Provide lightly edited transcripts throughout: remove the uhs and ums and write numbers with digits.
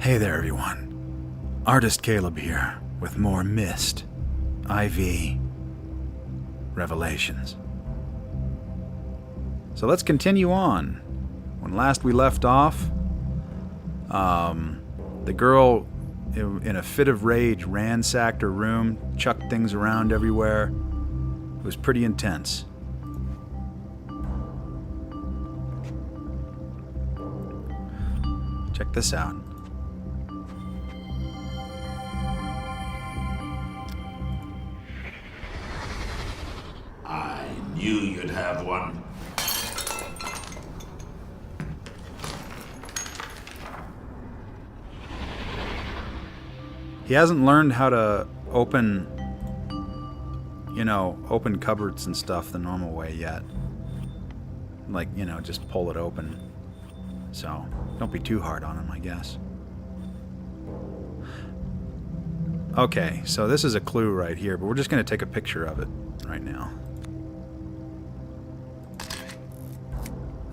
Hey there, everyone. Artistcaleb here with more Myst IV revelations. So let's continue on. When last we left off, the girl, in a fit of rage, ransacked her room, chucked things around everywhere. It was pretty intense. Check this out. I knew you'd have one. He hasn't learned how to open cupboards and stuff the normal way yet. Like, just pull it open. So, don't be too hard on him, I guess. Okay, so this is a clue right here, but we're just going to take a picture of it right now.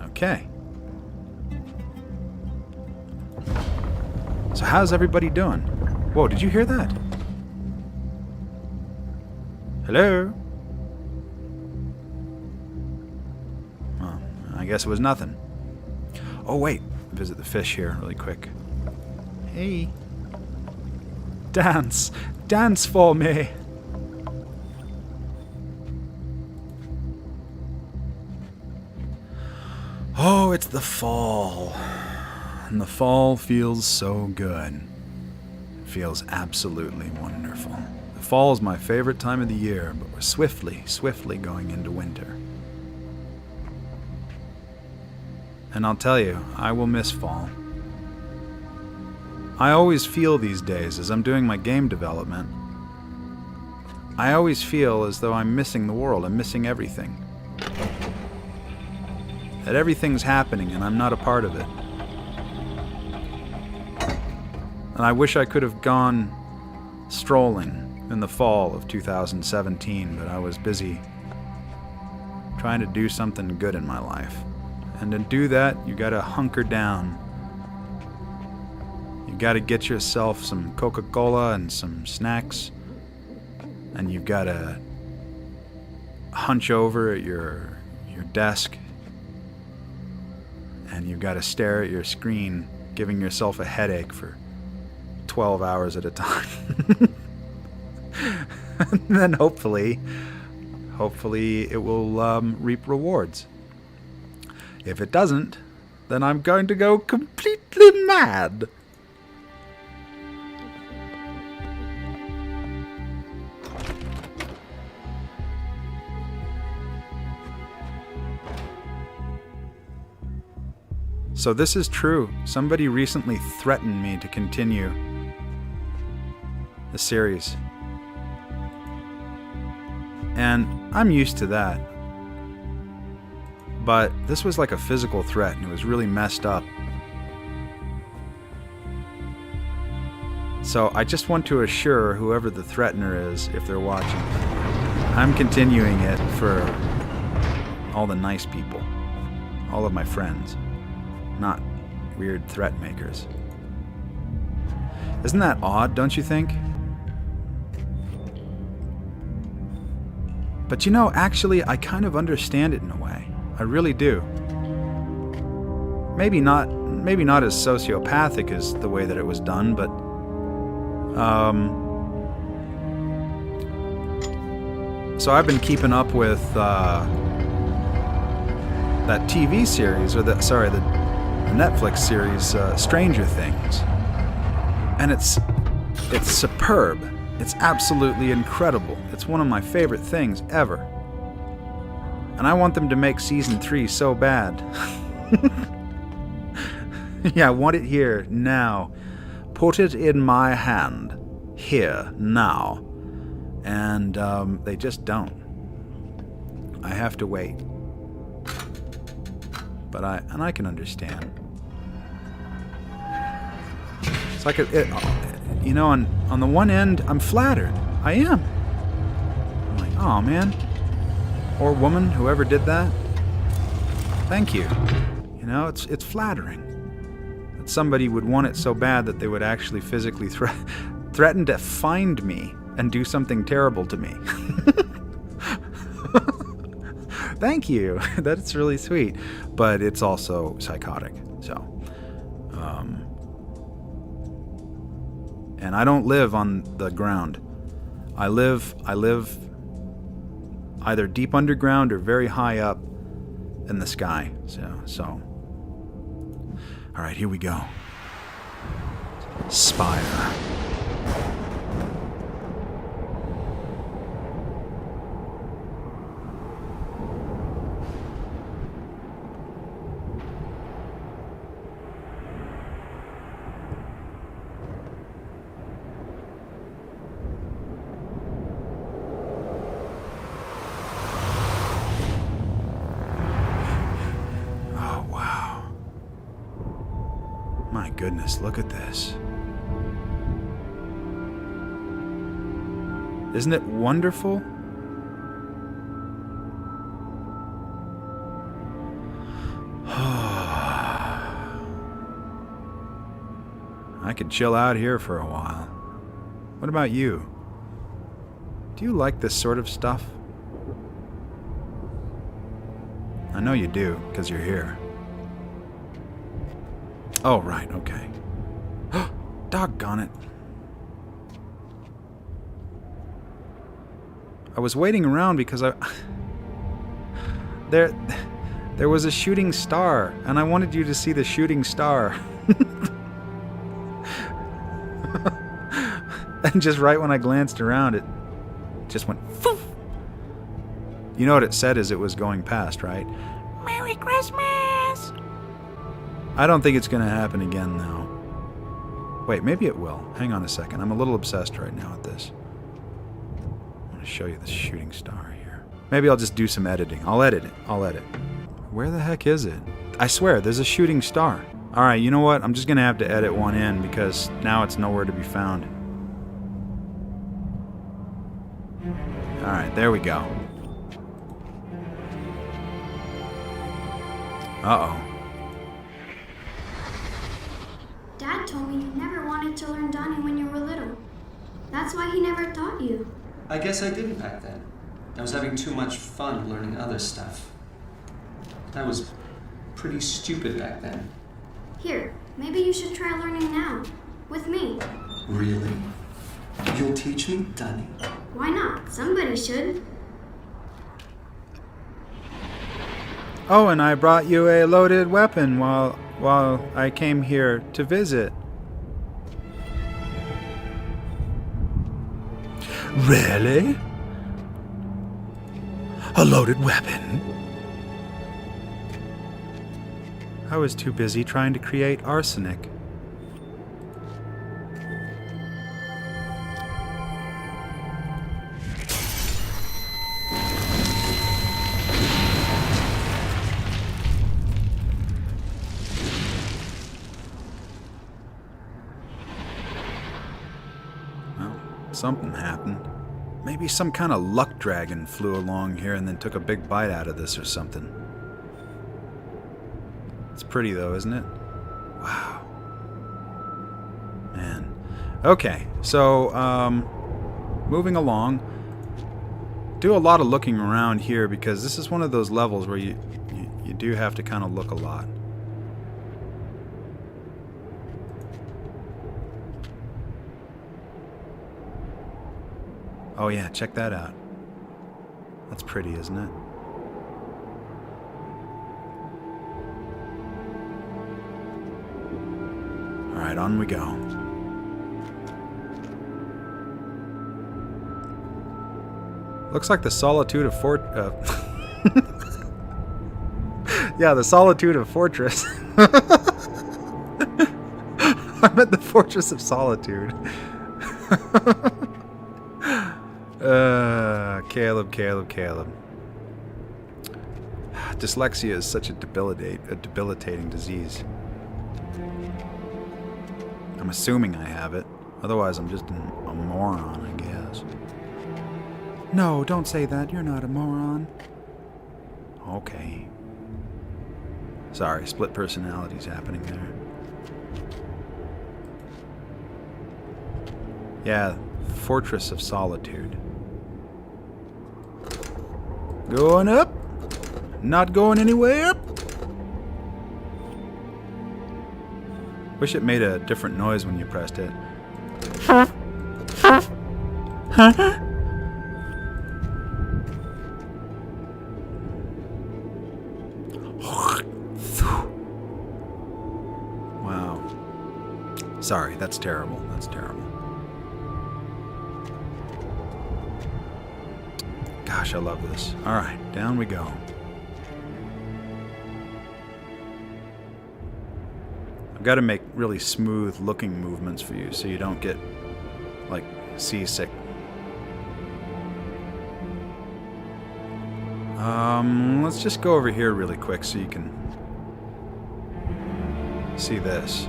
Okay. So how's everybody doing? Whoa, did you hear that? Hello? Well, I guess it was nothing. Oh, wait. Visit the fish here really quick. Hey. Dance. Dance for me. Oh, it's the fall. And the fall feels so good. It feels absolutely wonderful. The fall is my favorite time of the year, but we're swiftly going into winter. And I'll tell you, I will miss fall. I always feel these days, as I'm doing my game development, I always feel as though I'm missing the world. I'm missing everything. That everything's happening and I'm not a part of it. And I wish I could have gone strolling in the fall of 2017, but I was busy trying to do something good in my life. And to do that, you gotta hunker down. You gotta get yourself some Coca-Cola and some snacks. And you've gotta hunch over at your desk. And you've gotta stare at your screen, giving yourself a headache for 12 hours at a time. And then hopefully it will reap rewards. If it doesn't, then I'm going to go completely mad. So this is true. Somebody recently threatened me to continue the series. And I'm used to that. But this was like a physical threat, and it was really messed up. So I just want to assure whoever the threatener is, if they're watching, I'm continuing it for all the nice people, all of my friends, not weird threat makers. Isn't that odd, don't you think? But actually, I kind of understand it in a way. I really do. Maybe not as sociopathic as the way that it was done, but so I've been keeping up with that TV series, the Netflix series, Stranger Things, and it's superb. It's absolutely incredible. It's one of my favorite things ever. And I want them to make season 3 so bad. Yeah, I want it here, now. Put it in my hand. Here, now. And they just don't. I have to wait. But I can understand. It's like on the one end, I'm flattered. I am. I'm like, oh man. Or woman, whoever did that. Thank you. It's flattering. that somebody would want it so bad that they would actually physically threaten to find me and do something terrible to me. Thank you. That's really sweet. But it's also psychotic. So, and I don't live on the ground. I live either deep underground or very high up in the sky. So. All right, here we go. Spire. My goodness, look at this. Isn't it wonderful? I could chill out here for a while. What about you? Do you like this sort of stuff? I know you do, because you're here. Oh, right, okay. Doggone it. I was waiting around because there was a shooting star, and I wanted you to see the shooting star. And just right when I glanced around, it just went poof. You know what it said as it was going past, right? Merry Christmas! I don't think it's going to happen again, though. Wait, maybe it will. Hang on a second. I'm a little obsessed right now with this. I want to show you the shooting star here. Maybe I'll just do some editing. I'll edit it. Where the heck is it? I swear, there's a shooting star. All right, you know what? I'm just going to have to edit one in because now it's nowhere to be found. All right, there we go. Uh-oh. Dad told me you never wanted to learn Donnie when you were little. That's why he never taught you. I guess I didn't back then. I was having too much fun learning other stuff. I was pretty stupid back then. Here, maybe you should try learning now. With me. Really? You'll teach me, Donnie? Why not? Somebody should. Oh, and I brought you a loaded weapon while I came here to visit. Really? A loaded weapon? I was too busy trying to create arsenic. Something happened. Maybe some kind of luck dragon flew along here and then took a big bite out of this or something. It's pretty though, isn't it? Wow. Man. Okay, so, moving along. Do a lot of looking around here because this is one of those levels where you do have to kind of look a lot. Oh yeah, check that out. That's pretty, isn't it? Alright, on we go. Looks like the Solitude of yeah, the Solitude of Fortress. I meant the Fortress of Solitude. Caleb. Dyslexia is such a debilitating disease. I'm assuming I have it. Otherwise, I'm just a moron, I guess. No, don't say that. You're not a moron. Okay. Sorry, split personalities happening there. Yeah, Fortress of Solitude. Going up. Not going anywhere up. Wish it made a different noise when you pressed it. Wow. Sorry, that's terrible. That's terrible. Gosh, I love this. Alright, down we go. I've got to make really smooth looking movements for you so you don't get, like, seasick. Let's just go over here really quick so you can see this.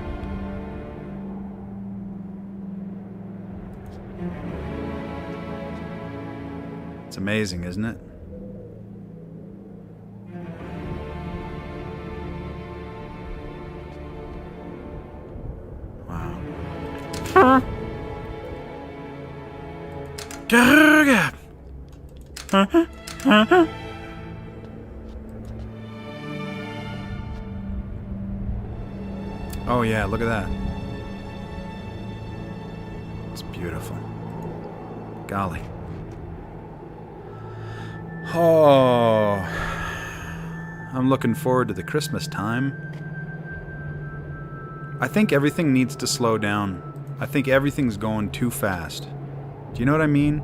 It's amazing, isn't it? Wow. Oh yeah, look at that. It's beautiful. Golly. Oh, I'm looking forward to the Christmas time. I think everything needs to slow down. I think everything's going too fast. Do you know what I mean?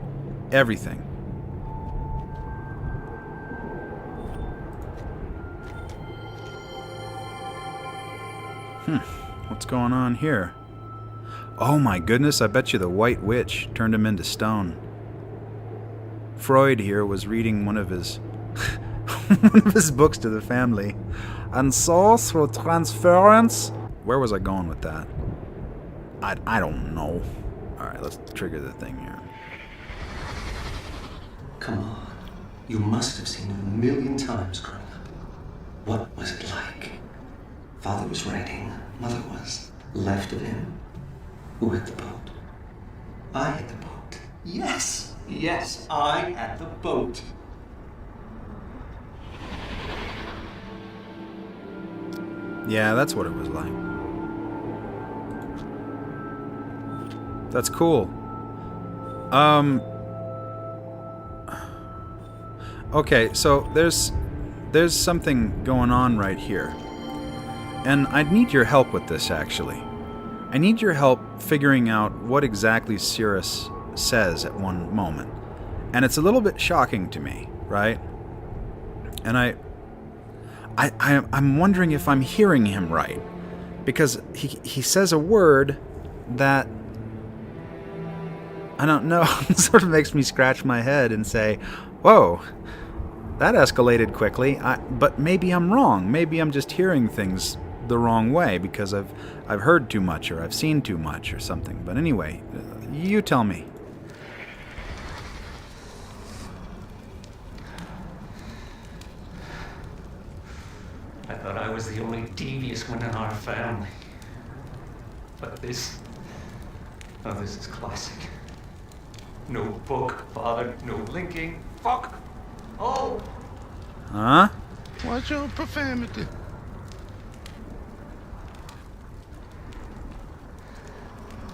Everything. What's going on here? Oh my goodness, I bet you the White Witch turned him into stone. Freud here was reading one of his one of his books to the family. And so, through transference... Where was I going with that? I don't know. Alright, let's trigger the thing here. Come on. You must have seen him a million times growing up. What was it like? Father was writing. Mother was. Left of him. Who had the boat? I had the boat. Yes. Yes, I had the boat. Yeah, that's what it was like. That's cool. Okay, so there's something going on right here. And I need your help with this, actually. I need your help figuring out what exactly Cirrus says at one moment. And it's a little bit shocking to me, right? And I'm wondering if I'm hearing him right. Because he says a word that, I don't know, sort of makes me scratch my head and say, whoa, that escalated quickly. But maybe I'm wrong. Maybe I'm just hearing things the wrong way because I've heard too much or I've seen too much or something. But anyway, you tell me. I thought I was the only devious one in our family. But this is classic. No book, father, no linking. Fuck! Oh! Huh? Watch your profanity.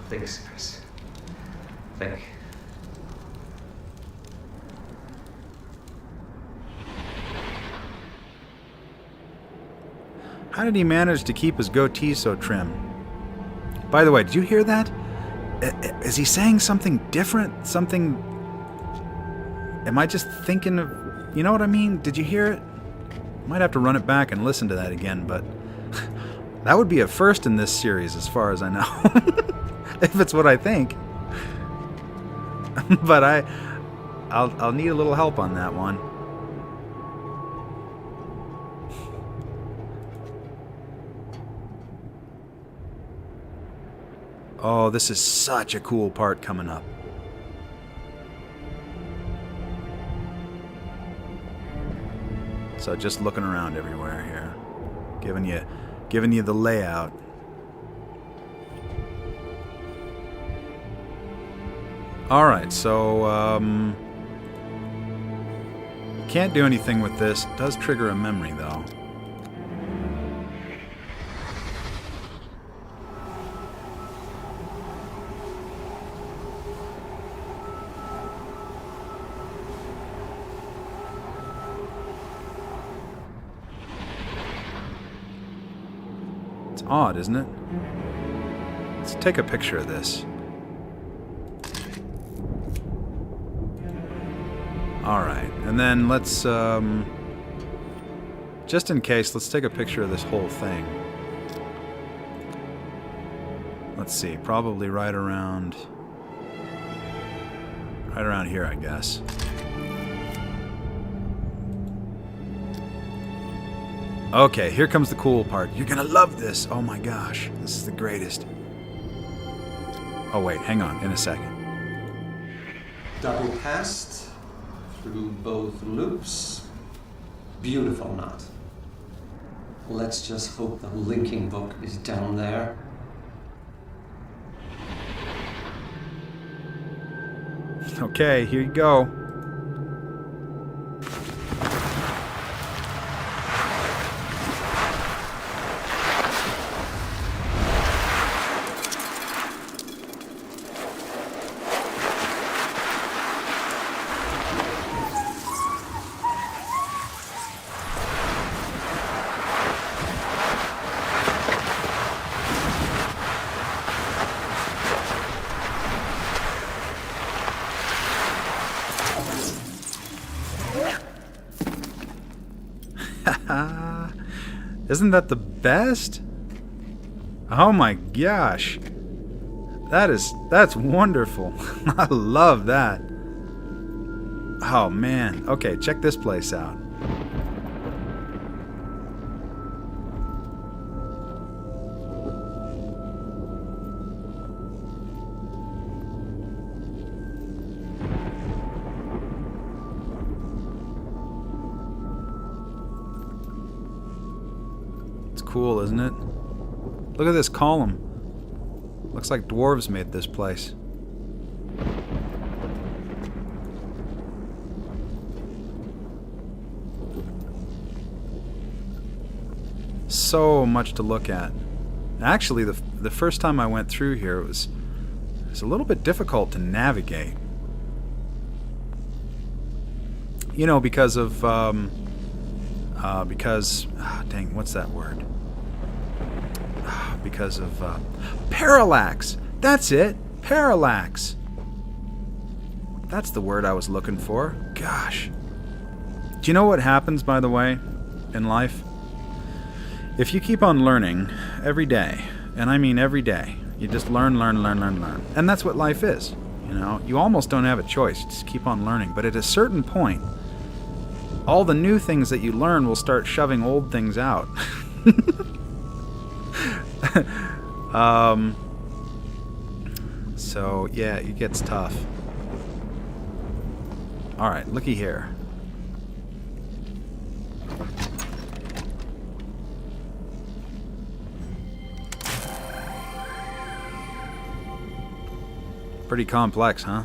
Think, Chris. Think. How did he manage to keep his goatee so trim? By the way, did you hear that? Is he saying something different? Something... Am I just thinking of... You know what I mean? Did you hear it? Might have to run it back and listen to that again, but... that would be a first in this series, as far as I know. If it's what I think. But I'll need a little help on that one. Oh, this is such a cool part coming up. So just looking around everywhere here, giving you the layout. Alright, so, can't do anything with this. It does trigger a memory, though. It's odd, isn't it? Let's take a picture of this. Alright, and then let's, just in case, let's take a picture of this whole thing. Let's see, probably right around here, I guess. Okay, here comes the cool part. You're gonna love this! Oh my gosh, this is the greatest. Oh wait, hang on, in a second. Double passed through both loops. Beautiful knot. Let's just hope the linking book is down there. Okay, here you go. Isn't that the best? Oh my gosh. That's wonderful. I love that. Oh man. Okay, check this place out. Cool, isn't it? Look at this column. Looks like dwarves made this place. So much to look at. Actually, the first time I went through here, it was a little bit difficult to navigate. You know, because of dang, what's that word? Because of parallax. That's it. Parallax. That's the word I was looking for. Gosh. Do you know what happens, by the way, in life? If you keep on learning every day, and I mean every day, you just learn. And that's what life is. You know, you almost don't have a choice. You just keep on learning. But at a certain point, all the new things that you learn will start shoving old things out. So yeah, it gets tough. Alright, looky here. Pretty complex, huh?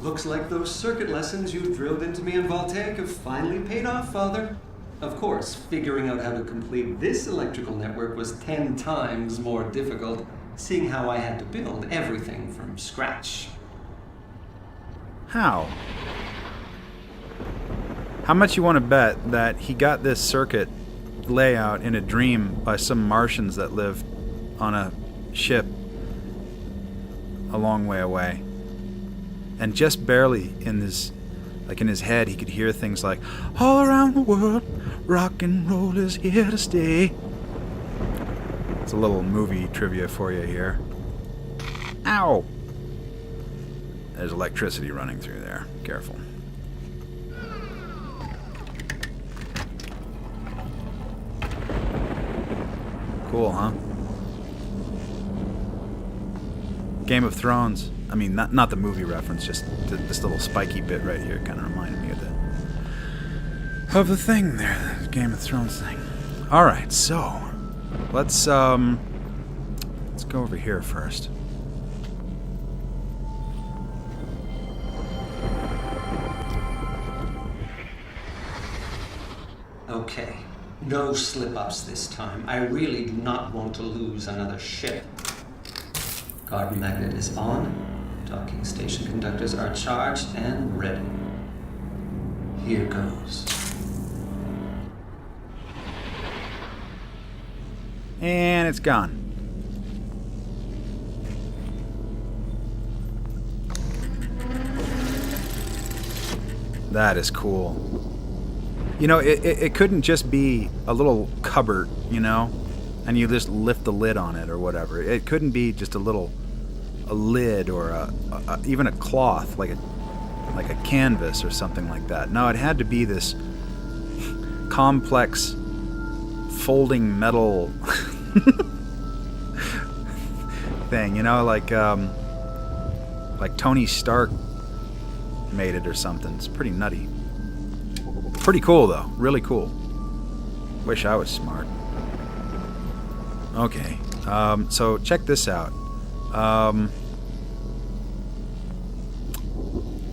Looks like those circuit lessons you drilled into me in Voltaic have finally paid off, Father. Of course, figuring out how to complete this electrical network was 10 times more difficult, seeing how I had to build everything from scratch. How? How much you want to bet that he got this circuit layout in a dream by some Martians that lived on a ship a long way away? And just barely in his head, he could hear things like, all around the world, rock and roll is here to stay. It's a little movie trivia for you here. Ow! There's electricity running through there. Careful. Cool, huh? Game of Thrones. I mean, not the movie reference, just this little spiky bit right here kind of reminded me of the thing there, the Game of Thrones thing. All right, so let's go over here first. Okay. No slip-ups this time. I really do not want to lose another ship. Guard magnet is on. Docking station conductors are charged and ready. Here goes. And it's gone. That is cool. You know, it couldn't just be a little cupboard, you know, and you just lift the lid on it or whatever. It couldn't be just a lid or even a cloth, like a canvas or something like that. No, it had to be this complex folding metal thing, you know, like Tony Stark made it or something. It's pretty nutty. Pretty cool, though. Really cool. Wish I was smart. Okay. So check this out.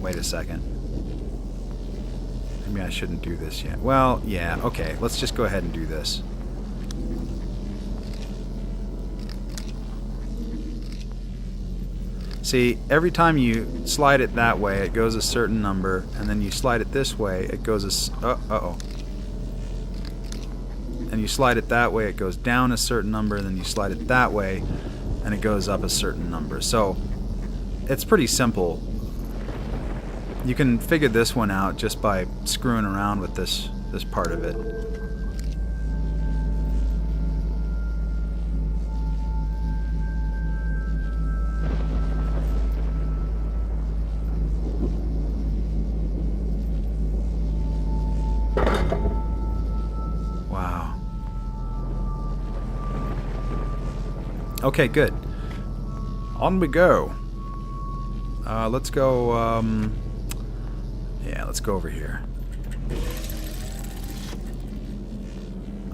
Wait a second. Maybe I shouldn't do this yet. Well, yeah. Okay. Let's just go ahead and do this. See, every time you slide it that way, it goes a certain number, and then you slide it this way, it goes uh-oh. And you slide it that way, it goes down a certain number, and then you slide it that way, and it goes up a certain number. So, it's pretty simple. You can figure this one out just by screwing around with this part of it. Okay, good. On we go. Let's go, yeah, let's go over here.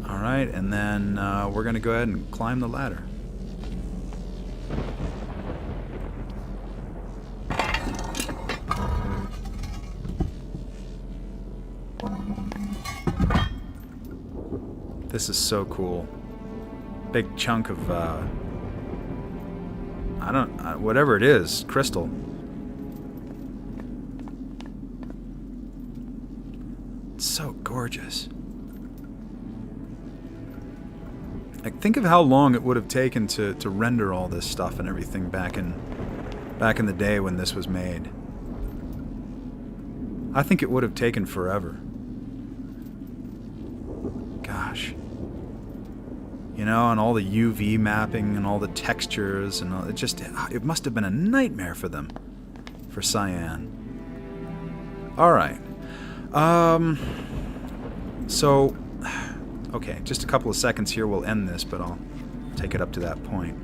Alright, and then we're going to go ahead and climb the ladder. This is so cool. Big chunk of, whatever it is, crystal. It's so gorgeous. Like, think of how long it would have taken to render all this stuff and everything back in the day when this was made. I think it would have taken forever. Gosh. You know, and all the UV mapping and all the textures and all, it must have been a nightmare for them, for Cyan. All right. So, okay, just a couple of seconds here, we'll end this, but I'll take it up to that point.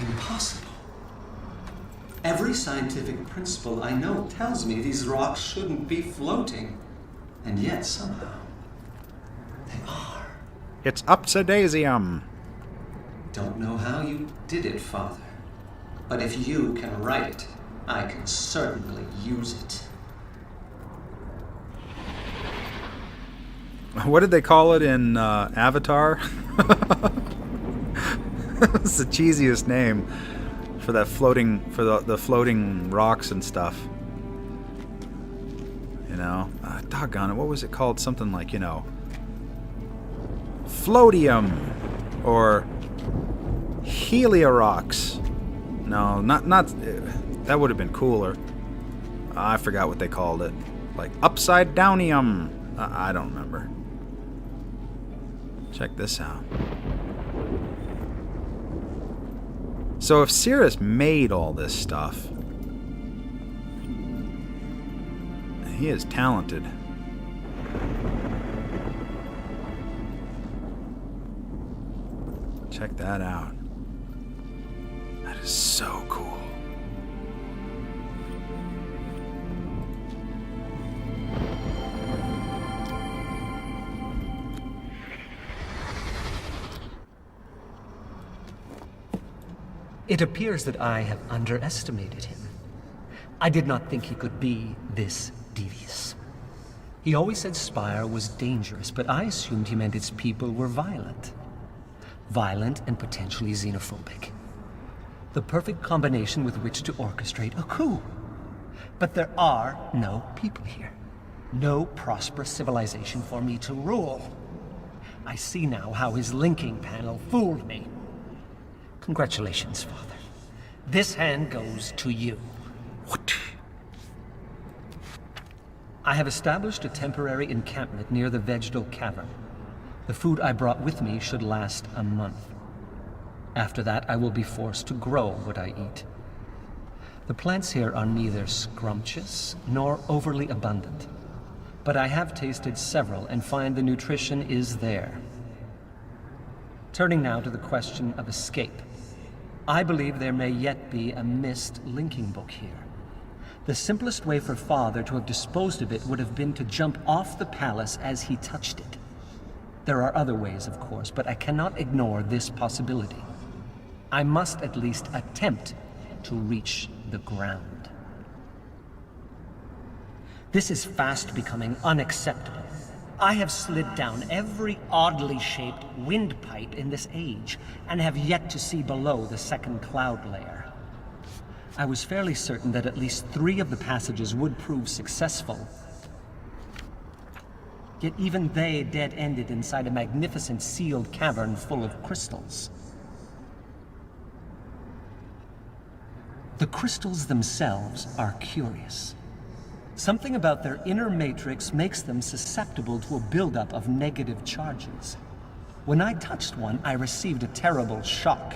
Impossible. Every scientific principle I know tells me these rocks shouldn't be floating. And yet, somehow, they are. It's upsidasium. Don't know how you did it, Father. But if you can write it, I can certainly use it. What did they call it in Avatar? It's the cheesiest name for that floating, for the floating rocks and stuff. You know, doggone it, what was it called? Something like, you know, floatium or heliorox. No, not that would have been cooler. I forgot what they called it. Like upside downium. I don't remember. Check this out. So if Cirrus made all this stuff, he is talented. Check that out. That is so cool. It appears that I have underestimated him. I did not think he could be this devious. He always said Spire was dangerous, but I assumed he meant its people were violent. Violent and potentially xenophobic. The perfect combination with which to orchestrate a coup. But there are no people here. No prosperous civilization for me to rule. I see now how his linking panel fooled me. Congratulations, Father. This hand goes to you. What? I have established a temporary encampment near the vegetal cavern. The food I brought with me should last a month. After that, I will be forced to grow what I eat. The plants here are neither scrumptious nor overly abundant, but I have tasted several and find the nutrition is there. Turning now to the question of escape. I believe there may yet be a Myst linking book here. The simplest way for Father to have disposed of it would have been to jump off the palace as he touched it. There are other ways, of course, but I cannot ignore this possibility. I must at least attempt to reach the ground. This is fast becoming unacceptable. I have slid down every oddly shaped windpipe in this age, and have yet to see below the second cloud layer. I was fairly certain that at least 3 of the passages would prove successful. Yet even they dead-ended inside a magnificent sealed cavern full of crystals. The crystals themselves are curious. Something about their inner matrix makes them susceptible to a buildup of negative charges. When I touched one, I received a terrible shock.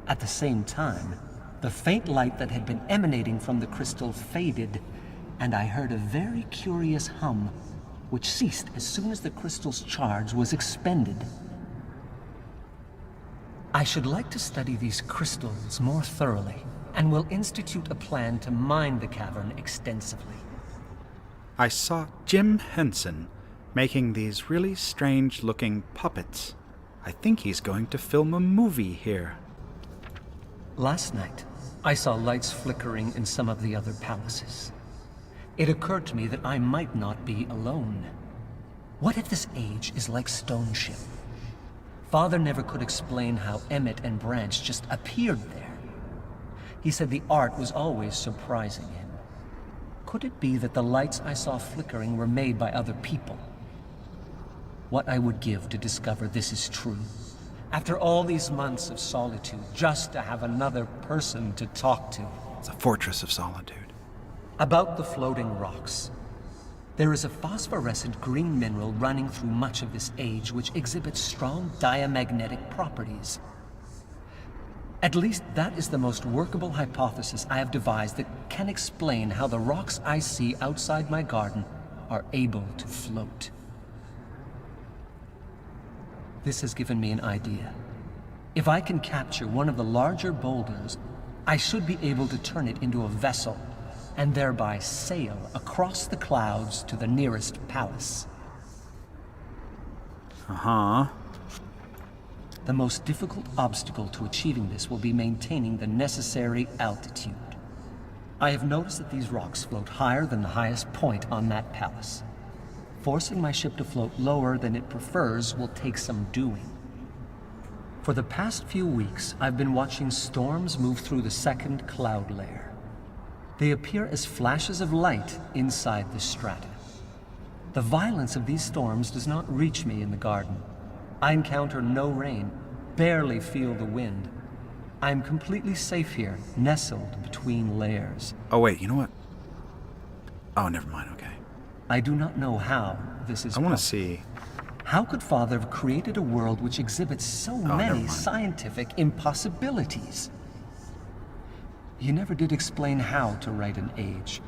At the same time, the faint light that had been emanating from the crystal faded, and I heard a very curious hum, which ceased as soon as the crystal's charge was expended. I should like to study these crystals more thoroughly, and will institute a plan to mine the cavern extensively. I saw Jim Henson making these really strange-looking puppets. I think he's going to film a movie here. Last night, I saw lights flickering in some of the other palaces. It occurred to me that I might not be alone. What if this age is like Stone Ship? Father never could explain how Emmett and Branch just appeared there. He said the art was always surprising him. Could it be that the lights I saw flickering were made by other people? What I would give to discover this is true. After all these months of solitude, just to have another person to talk to. It's a fortress of solitude. About the floating rocks. There is a phosphorescent green mineral running through much of this age which exhibits strong diamagnetic properties. At least that is the most workable hypothesis I have devised that can explain how the rocks I see outside my garden are able to float. This has given me an idea. If I can capture one of the larger boulders, I should be able to turn it into a vessel and thereby sail across the clouds to the nearest palace. Uh-huh. The most difficult obstacle to achieving this will be maintaining the necessary altitude. I have noticed that these rocks float higher than the highest point on that palace. Forcing my ship to float lower than it prefers will take some doing. For the past few weeks, I've been watching storms move through the second cloud layer. They appear as flashes of light inside the strata. The violence of these storms does not reach me in the garden. I encounter no rain, barely feel the wind. I am completely safe here, nestled between layers. Oh, wait, you know what? Oh, never mind, okay. I do not know how this is I want to possible. see. How could Father have created a world which exhibits so never many mind. scientific impossibilities? He never did explain how to write an age.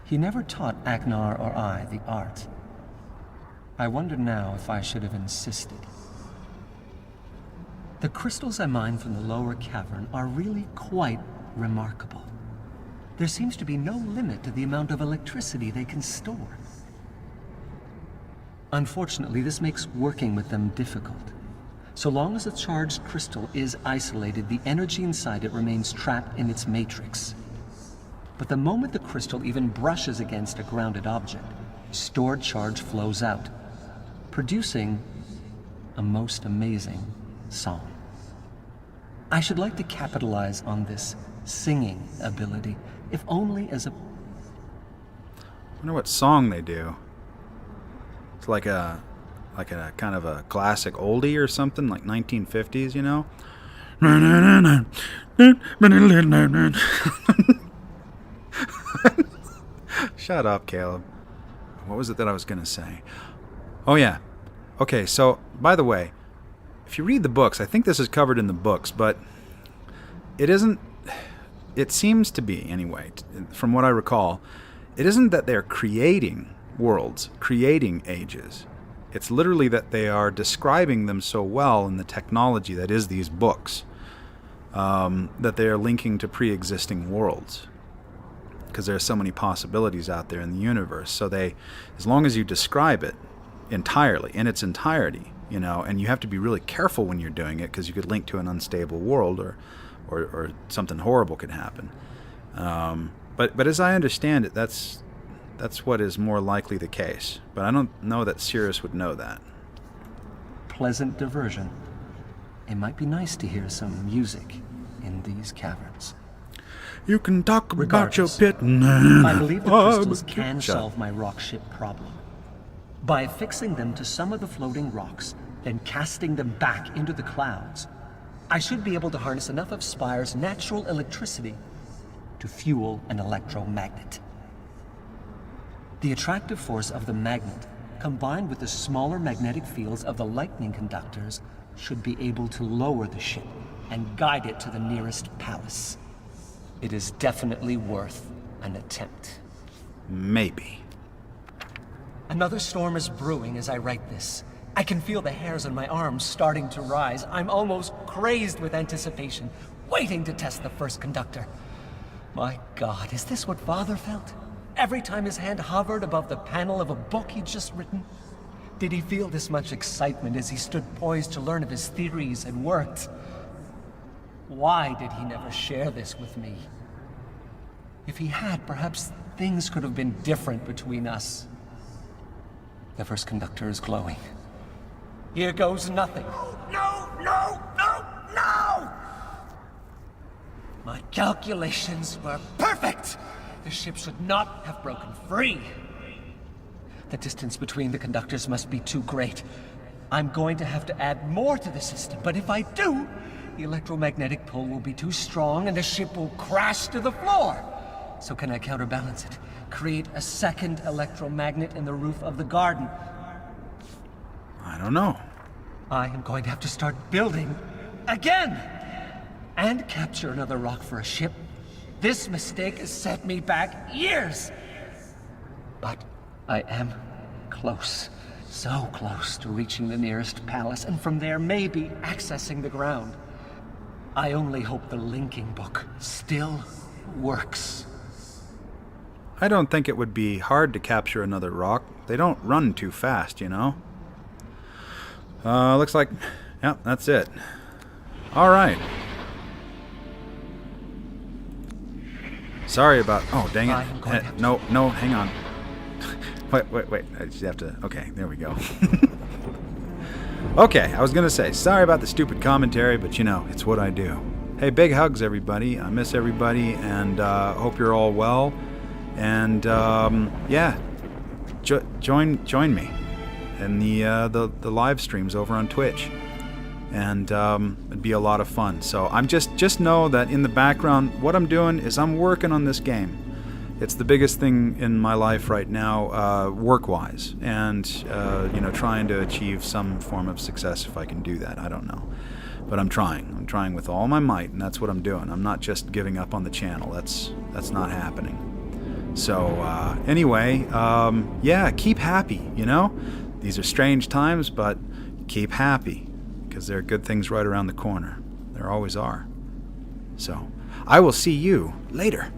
He never taught Aknar or I the art. I wonder now if I should have insisted. The crystals I mine from the lower cavern are really quite remarkable. There seems to be no limit to the amount of electricity they can store. Unfortunately, this makes working with them difficult. So long as a charged crystal is isolated, the energy inside it remains trapped in its matrix. But the moment the crystal even brushes against a grounded object, stored charge flows out, producing a most amazing song. I should like to capitalize on this singing ability, if only as a... I wonder what song they do. It's like a kind of a classic oldie or something, like 1950s, you know? Shut up, Caleb. What was it that I was going to say? Oh, yeah. Okay, so, by the way, if you read the books, I think this is covered in the books, but it isn't... It seems to be, anyway, from what I recall, it isn't that they're creating worlds, creating ages. It's literally that they are describing them so well in the technology that is these books, that they are linking to pre-existing worlds, because there are so many possibilities out there in the universe. So they, as long as you describe it entirely, in its entirety, you know, and you have to be really careful when you're doing it, because you could link to an unstable world, or something horrible could happen. But as I understand it, that's what is more likely the case. But I don't know that Sirius would know that. Pleasant diversion. It might be nice to hear some music in these caverns. You can talk about your Regardless, pit. I believe the crystals can solve my rock ship problem. By fixing them to some of the floating rocks, then casting them back into the clouds, I should be able to harness enough of Spire's natural electricity to fuel an electromagnet. The attractive force of the magnet, combined with the smaller magnetic fields of the lightning conductors, should be able to lower the ship and guide it to the nearest palace. It is definitely worth an attempt. Maybe. Another storm is brewing as I write this. I can feel the hairs on my arms starting to rise. I'm almost crazed with anticipation, waiting to test the first conductor. My God, is this what Father felt? Every time his hand hovered above the panel of a book he'd just written? Did he feel this much excitement as he stood poised to learn of his theories and works? Why did he never share this with me? If he had, perhaps things could have been different between us. The first conductor is glowing. Here goes nothing. No, no, no, no! My calculations were perfect! The ship should not have broken free. The distance between the conductors must be too great. I'm going to have to add more to the system, but if I do, the electromagnetic pull will be too strong and the ship will crash to the floor. So can I counterbalance it? Create a second electromagnet in the roof of the garden? I don't know. I am going to have to start building again! And capture another rock for a ship. This mistake has set me back years! But I am close, so close to reaching the nearest palace, and from there maybe accessing the ground. I only hope the linking book still works. I don't think it would be hard to capture another rock. They don't run too fast, you know? Looks like... Yep, that's it. Alright. Sorry about... Oh, dang it. No, hang on. Wait. I just have to... Okay, there we go. Okay, I was going to say, sorry about the stupid commentary, but you know, it's what I do. Hey, big hugs, everybody. I miss everybody, and hope you're all well. And, yeah, join me in the live streams over on Twitch. And it'd be a lot of fun. So I'm just know that in the background, what I'm doing is I'm working on this game. It's the biggest thing in my life right now, work-wise, and you know, trying to achieve some form of success if I can do that. I don't know, but I'm trying. I'm trying with all my might, and that's what I'm doing. I'm not just giving up on the channel. That's not happening. So anyway, yeah, keep happy. You know, these are strange times, but keep happy, because there are good things right around the corner. There always are. So I will see you later.